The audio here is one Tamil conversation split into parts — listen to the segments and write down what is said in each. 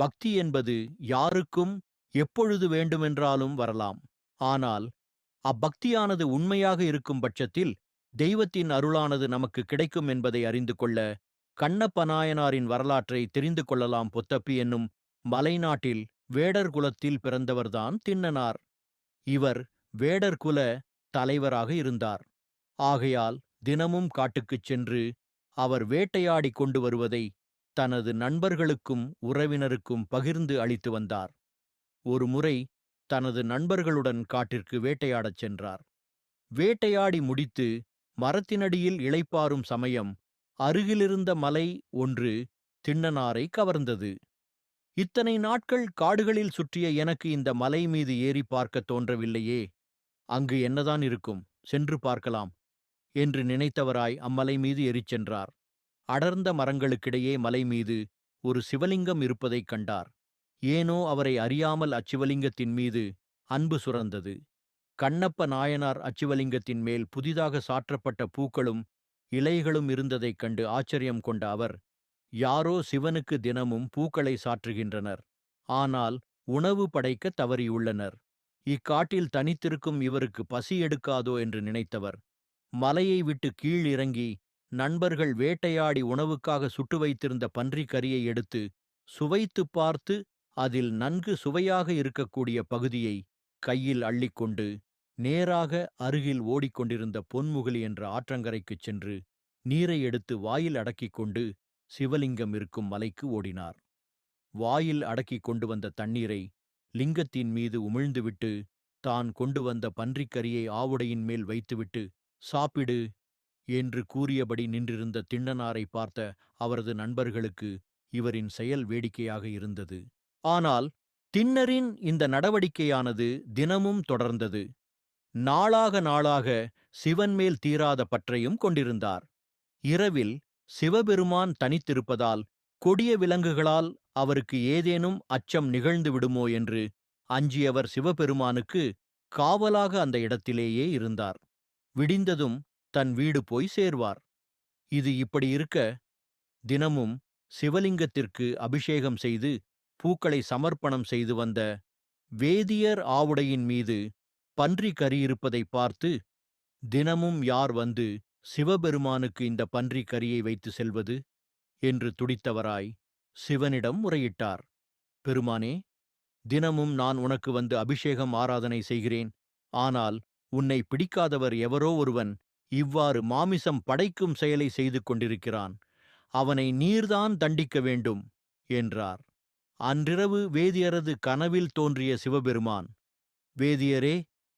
பக்தி என்பது யாருக்கும் எப்பொழுது வேண்டுமென்றாலும் வரலாம். ஆனால் அப்பக்தியானது உண்மையாக இருக்கும் பட்சத்தில் தெய்வத்தின் அருளானது நமக்கு கிடைக்கும் என்பதை அறிந்து கொள்ள கண்ணப்ப நாயனாரின் வரலாற்றை தெரிந்து கொள்ளலாம். பொத்தப்பி என்னும் மலைநாட்டில் வேடர் குலத்தில் பிறந்தவர்தான் திண்ணனார். இவர் வேடர் குல தலைவராக இருந்தார். ஆகையால் தினமும் காட்டுக்குச் சென்று அவர் வேட்டையாடிக் கொண்டு வருவதை தனது நண்பர்களுக்கும் உறவினருக்கும் பகிர்ந்து அளித்து வந்தார். ஒருமுறை தனது நண்பர்களுடன் காட்டிற்கு வேட்டையாடச் சென்றார். வேட்டையாடி முடித்து மரத்தினடியில் இளைப்பாறும் சமயம் அருகிலிருந்த மலை ஒன்று திண்ணனாரை கவர்ந்தது. இத்தனை நாட்கள் காடுகளில் சுற்றிய எனக்கு இந்த மலை மீது ஏறி பார்க்க தோன்றவில்லையே, அங்கு என்னதான் இருக்கும், சென்று பார்க்கலாம் என்று நினைத்தவராய் அம்மலை மீது ஏறிச் சென்றார். அடர்ந்த மரங்களுக்கிடையே மலை மீது ஒரு சிவலிங்கம் இருப்பதைக் கண்டார். ஏனோ அவரை அறியாமல் அச்சிவலிங்கத்தின் மீது அன்பு சுரந்தது. கண்ணப்ப நாயனார் அச்சிவலிங்கத்தின் மேல் புதிதாக சாற்றப்பட்ட பூக்களும் இலைகளும் இருந்ததைக் கண்டு ஆச்சரியம் கொண்ட அவர், யாரோ சிவனுக்கு தினமும் பூக்களை சாற்றுகின்றனர், ஆனால் உணவு படைக்க தவறியுள்ளனர், இக்காட்டில் தனித்திருக்கும் இவருக்கு பசி எடுக்காதோ என்று நினைத்தவர் மலையை விட்டு கீழ் இறங்கி நண்பர்கள் வேட்டையாடி உணவுக்காக சுட்டு வைத்திருந்த பன்றிக் கறியை எடுத்து சுவைத்துப் பார்த்து அதில் நன்கு சுவையாக இருக்கக்கூடிய பகுதியை கையில் அள்ளிக்கொண்டு நேராக அருகில் ஓடிக்கொண்டிருந்த பொன்முகலி என்ற ஆற்றங்கரைக்குச் சென்று நீரை எடுத்து வாயில் அடக்கிக் கொண்டு சிவலிங்கம் இருக்கும் மலைக்கு ஓடினார். வாயில் அடக்கிக் கொண்டு வந்த தண்ணீரை லிங்கத்தின் மீது உமிழ்ந்துவிட்டு தான் கொண்டு வந்த பன்றிக்கரியை ஆவுடையின் மேல் வைத்துவிட்டு, சாப்பிடு என்று கூறியபடி நின்றிருந்த திண்ணனாரை பார்த்த அவரது நண்பர்களுக்கு இவரின் செயல் வேடிக்கையாக இருந்தது. ஆனால் திண்ணரின் இந்த நடவடிக்கையானது தினமும் தொடர்ந்தது. நாளாக நாளாக சிவன் மேல் தீராத பற்றையும் கொண்டிருந்தார். இரவில் சிவபெருமான் தனித்திருப்பதால் கொடிய விலங்குகளால் அவருக்கு ஏதேனும் அச்சம் நிகழ்ந்து விடுமோ என்று அஞ்சியவர் சிவபெருமானுக்கு காவலாக அந்த இடத்திலேயே இருந்தார். விடிந்ததும் தன் வீடு போய் சேர்வார். இது இப்படி இருக்க, தினமும் சிவலிங்கத்திற்கு அபிஷேகம் செய்து பூக்களை சமர்ப்பணம் செய்து வந்த வேதியர் ஆவுடையின் மீது பன்றி கறி இருப்பதை பார்த்து, தினமும் யார் வந்து சிவபெருமானுக்கு இந்த பன்றி கறியை வைத்து செல்வது என்று துடித்தவராய் சிவனிடம் முறையிட்டார். பெருமானே, தினமும் நான் உனக்கு வந்து அபிஷேகம் ஆராதனை செய்கிறேன். ஆனால் உன்னை பிடிக்காதவர் எவரோ ஒருவன் இவ்வாறு மாமிசம் படைக்கும் செயலை செய்து கொண்டிருக்கிறான். அவனை நீர்தான் தண்டிக்க வேண்டும் என்றார். அன்றிரவு வேதியரது கனவில் தோன்றிய சிவபெருமான், வேதியரே,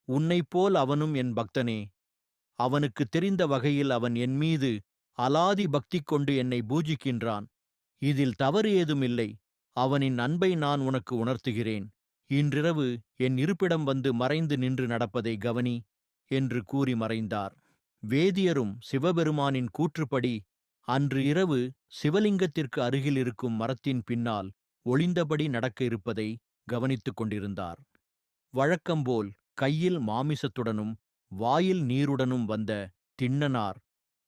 உன்னைப்போல் அவனும் என் பக்தனே. அவனுக்கு தெரிந்த வகையில் அவன் என் மீது அலாதி பக்தி கொண்டு என்னை பூஜிக்கின்றான். இதில் தவறு ஏதுமில்லை. அவனின் அன்பை நான் உனக்கு உணர்த்துகிறேன். இன்றிரவு என் இருப்பிடம் வந்து மறைந்து நின்று நடப்பதை கவனி என்று கூறி மறைந்தார். வேதியரும் சிவபெருமானின் கூற்றுப்படி அன்று இரவு சிவலிங்கத்திற்கு அருகில் இருக்கும் மரத்தின் பின்னால் ஒளிந்தபடி நடக்க இருப்பதை கவனித்துக் கொண்டிருந்தார். வழக்கம்போல் கையில் மாமிசத்துடனும் வாயில் நீருடனும் வந்த திண்ணனார்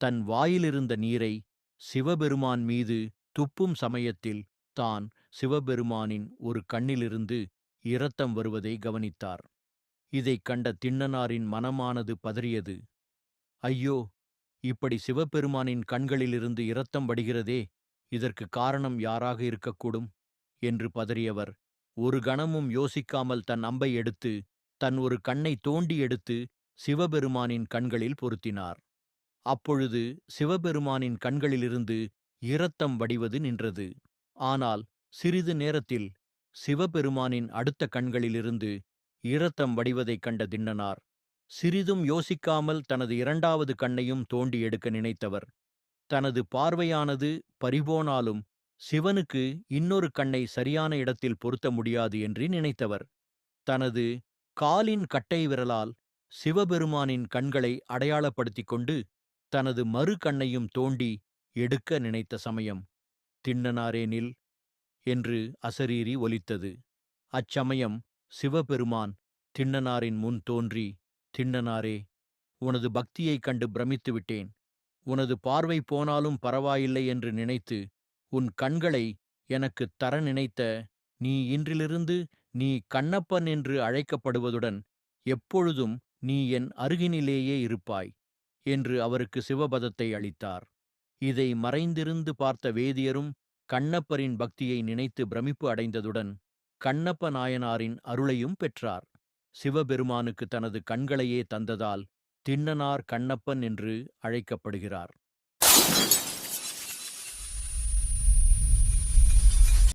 தன் வாயிலிருந்த நீரை சிவபெருமான் மீது துப்பும் சமயத்தில் தான் சிவபெருமானின் ஒரு கண்ணிலிருந்து இரத்தம் வருவதை கவனித்தார். இதைக் கண்ட திண்ணனாரின் மனமானது பதறியது. ஐயோ, இப்படி சிவபெருமானின் கண்களிலிருந்து இரத்தம் வடிகிறதே, இதற்கு காரணம் யாராக இருக்கக்கூடும் என்று பதறியவர் ஒரு கணமும் யோசிக்காமல் தன் அம்பை எடுத்து தன் ஒரு கண்ணை தோண்டி எடுத்து சிவபெருமானின் கண்களில் பொருத்தினார். அப்பொழுது சிவபெருமானின் கண்களிலிருந்து இரத்தம் வடிவது நின்றது. ஆனால் சிறிது நேரத்தில் சிவபெருமானின் அடுத்த கண்களிலிருந்து இரத்தம் வடிவதைக் கண்ட திண்ணனார் சிறிதும் யோசிக்காமல் தனது இரண்டாவது கண்ணையும் தோண்டி எடுக்க நினைத்தவர். தனது பார்வையானது பறிபோனாலும் சிவனுக்கு இன்னொரு கண்ணை சரியான இடத்தில் பொருத்த முடியாது என்று நினைத்தவர் தனது காலின் கட்டை விரலால் சிவபெருமானின் கண்களை அடையாளப்படுத்திக் கொண்டு தனது மறு கண்ணையும் தோண்டி எடுக்க நினைத்த சமயம், திண்ணனாரே நில் என்று அசரீரி ஒலித்தது. அச்சமயம் சிவபெருமான் திண்ணனாரின் முன் தோன்றி, திண்ணனாரே, உனது பக்தியைக் கண்டு பிரமித்து விட்டேன். உனது பார்வை போனாலும் பரவாயில்லை என்று நினைத்து உன் கண்களை எனக்குத் தர நினைத்த நீ இன்றிலிருந்து நீ கண்ணப்பன் என்று அழைக்கப்படுவதுடன் எப்பொழுதும் நீ என் அருகினிலேயே இருப்பாய் என்று அவருக்கு சிவபதத்தை அளித்தார். இதை மறைந்திருந்து பார்த்த வேதியரும் கண்ணப்பரின் பக்தியை நினைத்து பிரமிப்பு அடைந்ததுடன் கண்ணப்ப நாயனாரின் அருளையும் பெற்றார். சிவபெருமானுக்கு தனது கண்களையே தந்ததால் திண்ணனார் கண்ணப்பன் என்று அழைக்கப்படுகிறார்.